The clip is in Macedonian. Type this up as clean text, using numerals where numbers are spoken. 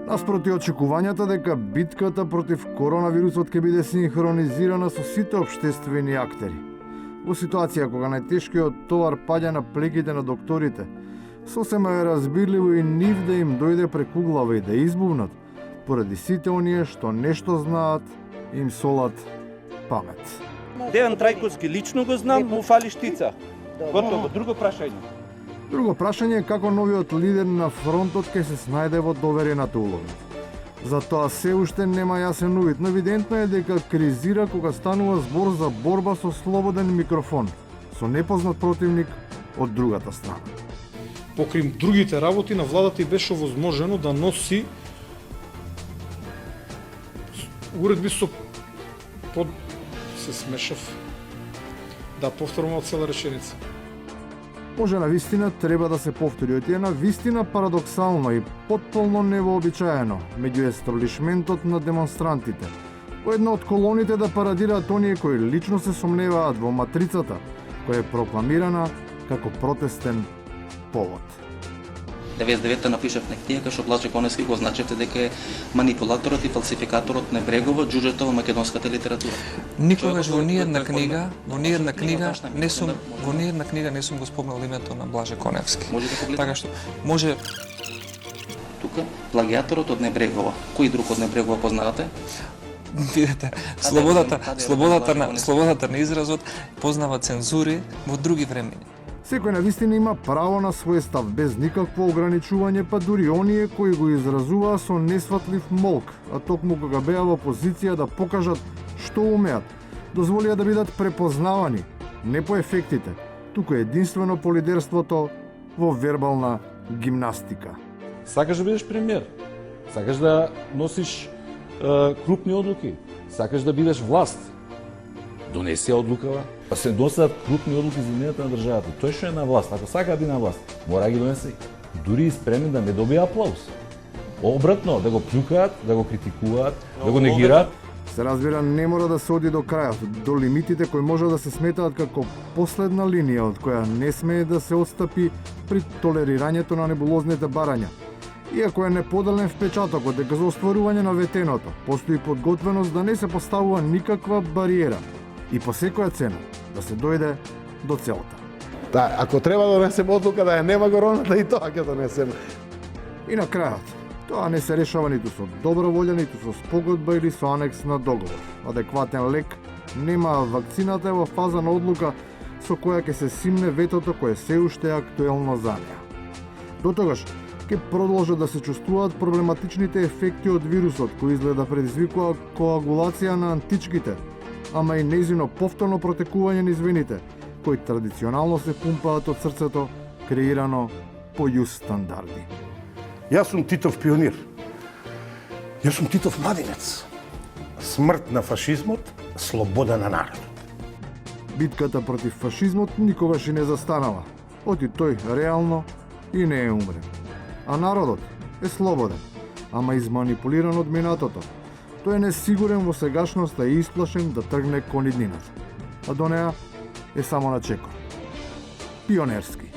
Наспроти очекувањата дека битката против коронавирусот ќе биде синхронизирана со сите општествени актери. Во ситуација кога најтешкиот товар паѓа на плеќите на докторите, сосема е разбирливо и нив да им дојде преку глава и да избувнат, поради сите оние што нешто знаат, им солат памет. Дејан Трајковски лично го знам, му фали штица. Готово, друго прашање. Друго прашање е како новиот лидер на фронтот ќе се снајде во доверената улога. Затоа се уште нема јасен увид, но евидентно е дека кризира кога станува збор за борба со слободен микрофон, со непознат противник од другата страна. Покрим другите работи на владата и беше возможено да носи уредби со под се смешав да повторам цела реченица. Може на вистина треба да се повтори, оти е на вистина парадоксално и потполно невообичаено меѓу естаблишментот на демонстрантите. Во една од колоните да парадираат оние кои лично се сомневаат во матрицата, која е прокламирана како протестен повод. 99-та напишавме книга што Блаже Коневски го означавте дека е манипулаторот и фалсификаторот на Брегова, џуџето во македонската литература. Никогаш во ниедна книга не сум го спомнал името на Блаже Коневски. Може да погледнете. Така што може Тука плагиаторот од Небрегова. Кој друг од Небрегова познавате? видите, слободата на изразот познава цензури во други времења. Секој на вистина има право на свој став без никакво ограничување, па дури оние кои го изразуваа со несватлив молк, а токму кога беа во позиција да покажат што умеат, дозволија да бидат препознавани, не по ефектите, туку единствено по лидерството во вербална гимнастика. Сакаш да бидеш премиер, сакаш да носиш крупни одлуки, сакаш да бидеш власт. Донеси ја одлукава. Па се носат крупни одлуки за идејата на државата. Тој што е на власт, ако сака да биде на власт, мора да ги донесе. Дури и спремни да не добие аплауз. Обратно, да го плюкаат, да го критикуваат, да го негираат. Се разбира, не мора да се оди до крајот, до лимитите кои може да се сметаат како последна линија од која не смее да се отстапи при толерирањето на небулозните барања. Иако е неподелен впечатокот дека за остварување на ветеното постои подготвеност да не се поставува никаква бариера и по секоја цена да се дојде до целта. Да, ако треба да донесем одлука да ја нема короната, и тоа ќе донесем. И на крајот, тоа не се решава ниту со добра волја, ниту со спогодба или со анекс на договор. Адекватен лек нема, вакцината е во фаза на одлука со која ќе се симне ветото кое се уште е актуелно за неа. Дотогаш, ќе продолжат да се чувствуваат проблематичните ефекти од вирусот, кој изгледа предизвикува коагулација на античките, ама и нејзино повторно протекување низ вените, кои традиционално се пумпаат од срцето, креирано по јус стандарди. Јас сум Титов пионир. Јас сум Титов младенец. Смрт на фашизмот, слобода на народот. Битката против фашизмот никогаш и не застанала, оти тој реално и не е умрен. А народот е слободен, ама изманипулиран од минатото. Тој е несигурен во сегашноста и исплашен да тргне кон иднината. А до неа е само на чекор. Пионерски.